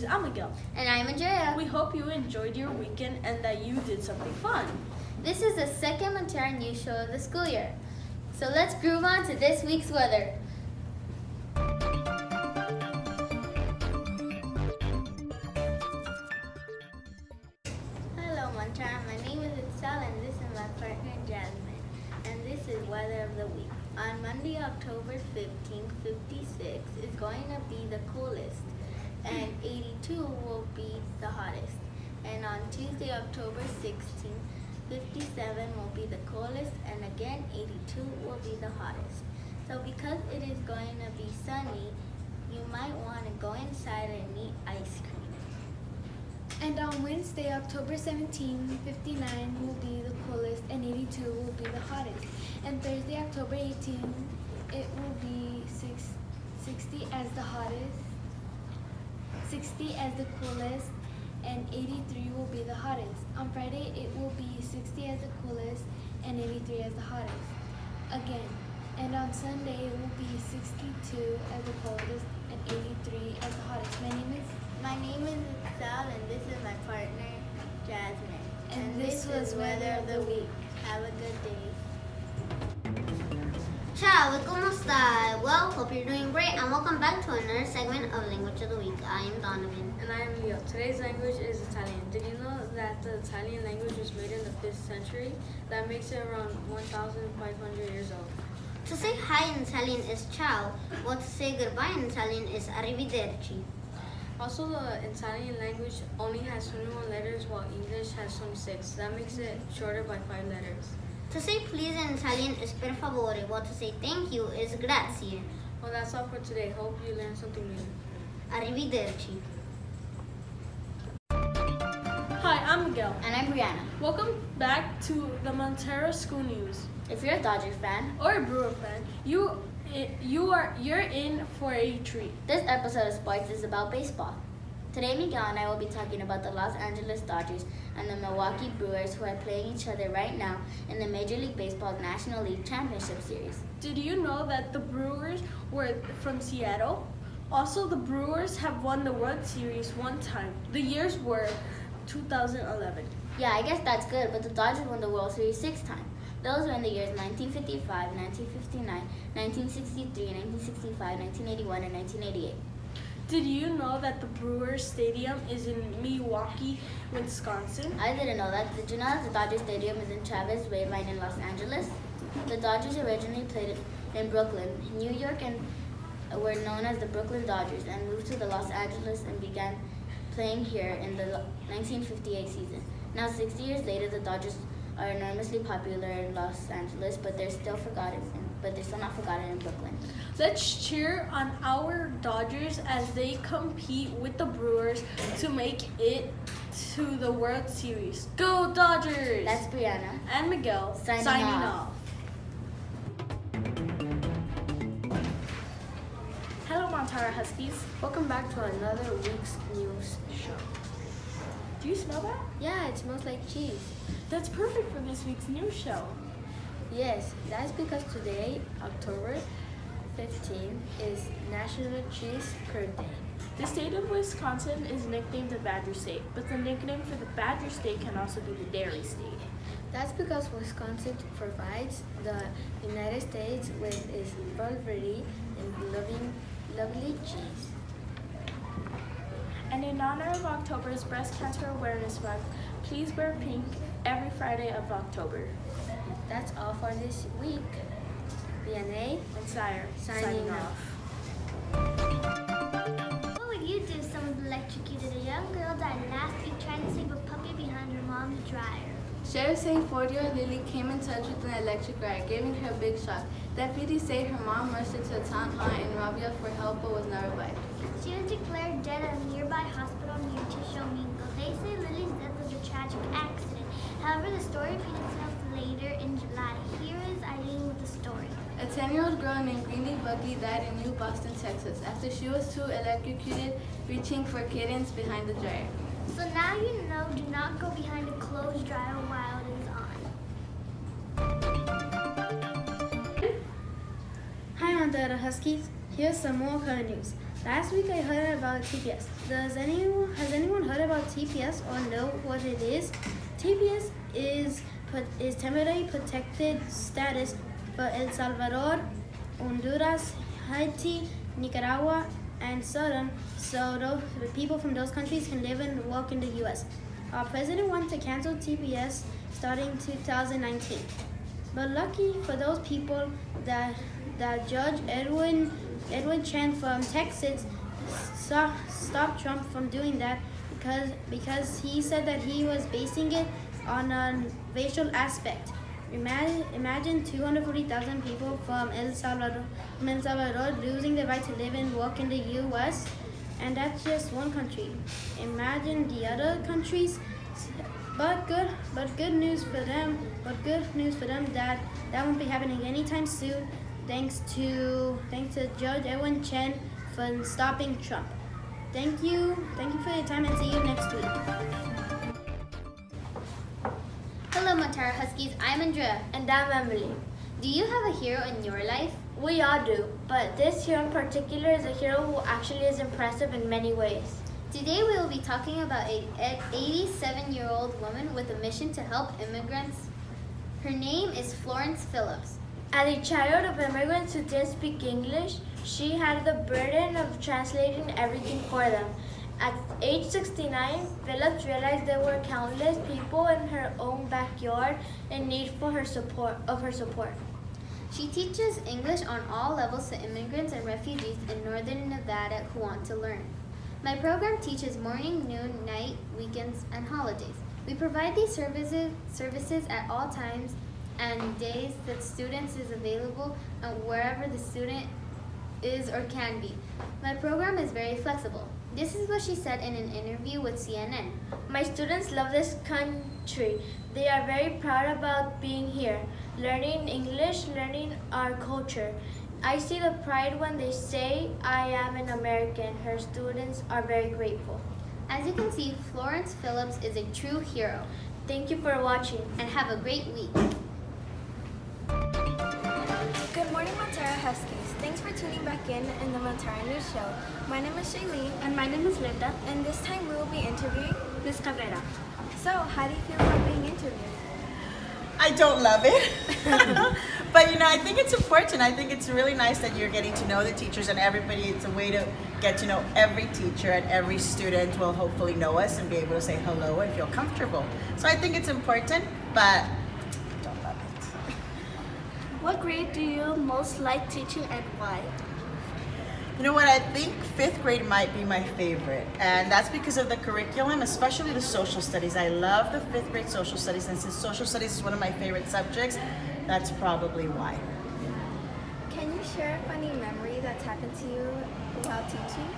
Abigail. And I'm Andrea. We hope you enjoyed your weekend and that you did something fun. This is the second Montara news show of the school year. So let's groove on to this week's weather. Hello Montara, my name is Excel and this is my partner Jasmine. And this is weather of the week. On Monday, October 15th, 56 is going to be the coolest. And 82 will be the hottest. And on Tuesday, October 16th, 57 will be the coolest, and again 82 will be the hottest. So because it is going to be sunny, you might want to go inside and eat ice cream. And on Wednesday, October 17, 59 will be the coolest and 82 will be the hottest. And Thursday, October 18, it will be 60 as the hottest, 60 as the coolest, and 83 will be the hottest. On Friday, it will be 60 as the coolest and 83 as the hottest. Again. And on Sunday, it will be 62 as the coldest and 83 as the hottest. My name is Sal and this is my partner Jasmine. And this was Weather of the Week. Have a good day. Ciao, ¿cómo está? Well, hope you're doing great and welcome back to another segment of Language of the Week. I am Donovan. And I am Leo. Today's language is Italian. Did you know that the Italian language was made in the 5th century? That makes it around 1,500 years old. To say hi in Italian is ciao, while to say goodbye in Italian is arrivederci. Also, the Italian language only has 21 letters while English has 26. That makes it shorter by 5 letters. To say please in Italian is per favore, while to say thank you is grazie. Well, that's all for today. Hope you learned something new. Arrivederci. Hi, I'm Miguel. And I'm Brianna. Welcome back to the Montara School News. If you're a Dodgers fan or a Brewer fan, you're in for a treat. This episode of Sports is about baseball. Today, Miguel and I will be talking about the Los Angeles Dodgers and the Milwaukee Brewers, who are playing each other right now in the Major League Baseball's National League Championship Series. Did you know that the Brewers were from Seattle? Also, the Brewers have won the World Series one time. The years were 2011. Yeah, I guess that's good, but the Dodgers won the World Series 6 times. Those were in the years 1955, 1959, 1963, 1965, 1981, and 1988. Did you know that the Brewers Stadium is in Milwaukee, Wisconsin? I didn't know that. Did you know that the Dodger Stadium is in Travis Wayline in Los Angeles? The Dodgers originally played in Brooklyn, New York, and were known as the Brooklyn Dodgers, and moved to the Los Angeles and began playing here in the 1958 season. Now, 60 years later, the Dodgers are enormously popular in Los Angeles, but they're still not forgotten in Brooklyn. Let's cheer on our Dodgers as they compete with the Brewers to make it to the World Series. Go Dodgers! That's Brianna. And Miguel signing off. Hello Montara Huskies. Welcome back to another week's news show. Do you smell that? Yeah, it smells like cheese. That's perfect for this week's news show. Yes, that's because today, October 15th, is National Cheese Curd Day. The state of Wisconsin is nicknamed the Badger State, but the nickname for the Badger State can also be the Dairy State. That's because Wisconsin provides the United States with its variety and lovely cheese. And in honor of October's Breast Cancer Awareness Month, please wear pink every Friday of October. That's all for this week. BNA and Sire signing off. What would you do if someone electrocuted a young girl died last week trying to save a puppy behind her mom's dryer? Sheriff saying 4-year-old Lily came in touch with an electric wire, giving her a big shock. Deputies say her mom rushed her to a town hall in Rabia for help but was not revived. She was declared dead at a nearby hospital near Tishomingo. They say Lily's death was a tragic accident. However, the story repeats itself later in July. Here is Eileen with the story. A 10-year-old girl named Greeley Buckley died in New Boston, Texas, after she was too electrocuted reaching for kittens behind the dryer. So now you know, do not go behind a closed dryer while it is on. Hi Montara Huskies, here's some more current news. Last week I heard about TPS. Has anyone heard about TPS or know what it is? TPS is temporary protected status for El Salvador, Honduras, Haiti, Nicaragua, and Sudan, so the people from those countries can live and work in the U.S. Our president wants to cancel TPS starting 2019. But lucky for those people that Judge Edwin Chen from Texas stopped Trump from doing that because he said that he was basing it on a racial aspect. Imagine 240,000 people from El Salvador losing the right to live and work in the U.S., and that's just one country. Imagine the other countries. But good news for them. That won't be happening anytime soon. Thanks to Judge Edwin Chen for stopping Trump. Thank you for your time, and see you next week. Hello, Montara Huskies. I'm Andrea. And I'm Emily. Do you have a hero in your life? We all do, but this hero in particular is a hero who actually is impressive in many ways. Today we will be talking about an 87-year-old woman with a mission to help immigrants. Her name is Florence Phillips. As a child of immigrants who didn't speak English, she had the burden of translating everything for them. At age 69, Phillips realized there were countless people in her own backyard in need of her support. She teaches English on all levels to immigrants and refugees in northern Nevada who want to learn. My program teaches morning, noon, night, weekends, and holidays. We provide these services at all times and days that students is available and wherever the student is or can be. My program is very flexible. This is what she said in an interview with CNN. My students love this country. They are very proud about being here, learning English, learning our culture. I see the pride when they say, I am an American. Her students are very grateful. As you can see, Florence Phillips is a true hero. Thank you for watching. And have a great week. Good morning, Montara Huskies. Thanks for tuning back in the Montara News Show. My name is Shailene. And my name is Linda. And this time we will be interviewing Ms. Cabrera. So, how do you feel about being interviewed? I don't love it. But I think it's important. I think it's really nice that you're getting to know the teachers and everybody. It's a way to get to know every teacher, and every student will hopefully know us and be able to say hello and feel comfortable. So I think it's important, but I don't love it. What grade do you most like teaching and why? You know what, I think 5th grade might be my favorite, and that's because of the curriculum, especially the social studies. I love the 5th grade social studies, and since social studies is one of my favorite subjects, that's probably why. Can you share a funny memory that's happened to you while teaching?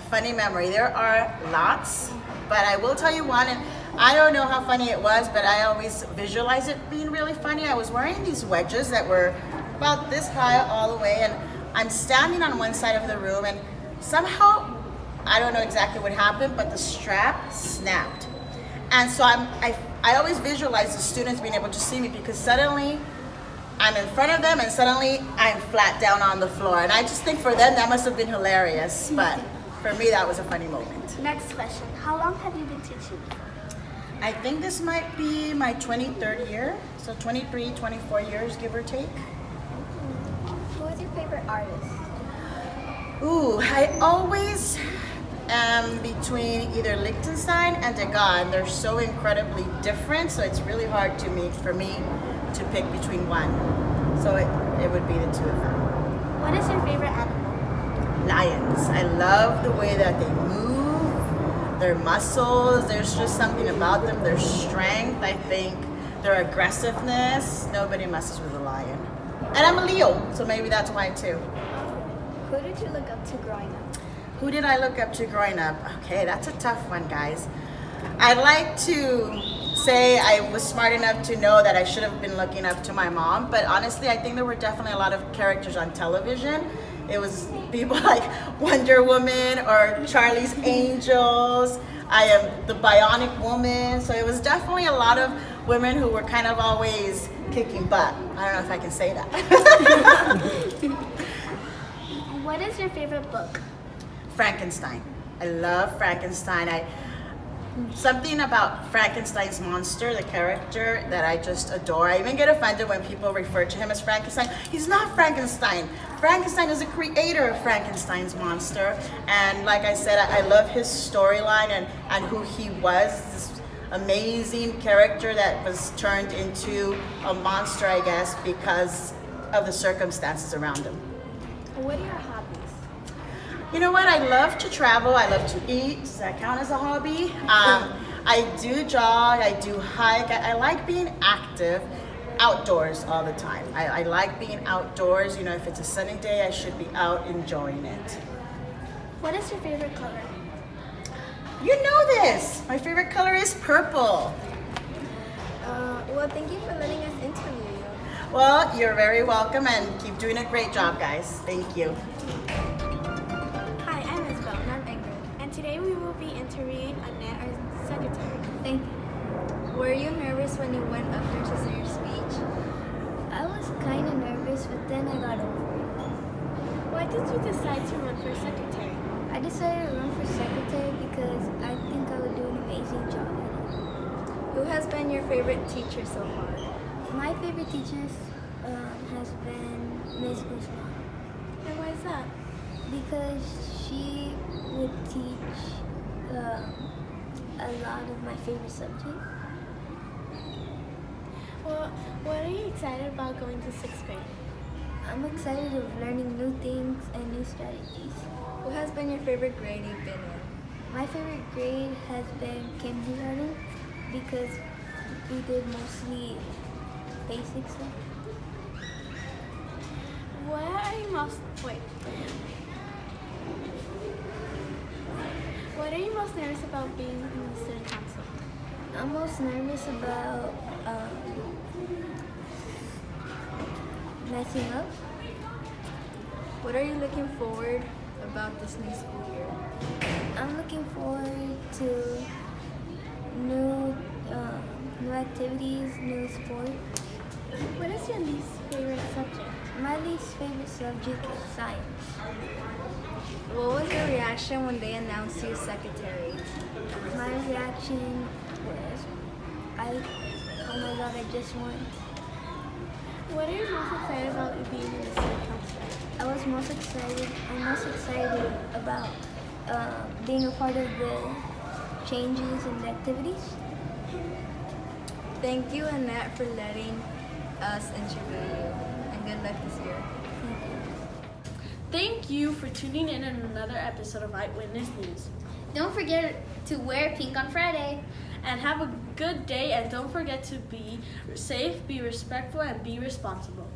Funny memory, there are lots, but I will tell you one, and I don't know how funny it was, but I always visualize it being really funny. I was wearing these wedges that were about this high all the way, and I'm standing on one side of the room, and somehow, I don't know exactly what happened, but the strap snapped. And so I always visualize the students being able to see me, because suddenly I'm in front of them and suddenly I'm flat down on the floor. And I just think for them that must have been hilarious, but for me that was a funny moment. Next question. How long have you been teaching? I think this might be my 23rd year, so 23, 24 years, give or take. Who is your favorite artist? Ooh, I always am between either Liechtenstein and Degas, and they're so incredibly different, so it's really hard for me to pick between one. So it would be the two of them. What is your favorite animal? Lions. I love the way that they move, their muscles, there's just something about them, their strength, I think, their aggressiveness. Nobody messes with a lion. And I'm a Leo, so maybe that's why too. Who did you look up to growing up? Who did I look up to growing up? Okay, that's a tough one, guys. I'd like to say I was smart enough to know that I should have been looking up to my mom, but honestly, I think there were definitely a lot of characters on television. It was people like Wonder Woman or Charlie's Angels. I am the Bionic Woman. So it was definitely a lot of women who were kind of always kicking butt. I don't know if I can say that. What is your favorite book? Frankenstein. I love Frankenstein. Something about Frankenstein's monster, the character, that I just adore. I even get offended when people refer to him as Frankenstein. He's not Frankenstein. Frankenstein is the creator of Frankenstein's monster. And like I said, I love his storyline and who he was. This amazing character that was turned into a monster, I guess, because of the circumstances around him. What are your hobbies? You know what? I love to travel. I love to eat. Does that count as a hobby? I do jog. I do hike. I like being active outdoors all the time. I like being outdoors. You know, if it's a sunny day, I should be out enjoying it. What is your favorite color? You know this. My favorite color is purple. Well, thank you for letting us interview you. Well, you're very welcome and keep doing a great job, guys. Thank you. Hi, I'm Isabel, and I'm Ingrid. And today we will be interviewing Annette, our secretary. Thank you. Were you nervous when you went up there to say your speech? I was kind of nervous, but then I got over it. Why did you decide to run for secretary? I decided to run for secretary because I think I would do an amazing job at Who has been your favorite teacher so far? it. My favorite teachers has been Ms. Guzman And why is that? because she would teach a lot of my favorite subjects. Well, what are you excited about going to 6th grade? I'm excited of learning new things and new strategies. What has been your favorite grade you've been in? My favorite grade has been kindergarten because we did mostly basic stuff. What are you most nervous about being in the student council? I'm most nervous about messing up. What are you looking forward about this new school year? I'm looking forward to new activities, new sports. What is your least favorite subject? My least favorite subject is science. What was your reaction when they announced you secretary? My reaction was, oh my god, I just won. What are you most excited about being in the student council? I'm most excited about being a part of the changes and the activities. Thank you, Annette, for letting us interview you, and good luck this year. Thank you for tuning in on another episode of Eyewitness News. Don't forget to wear pink on Friday. And have a good day, and don't forget to be safe, be respectful, and be responsible.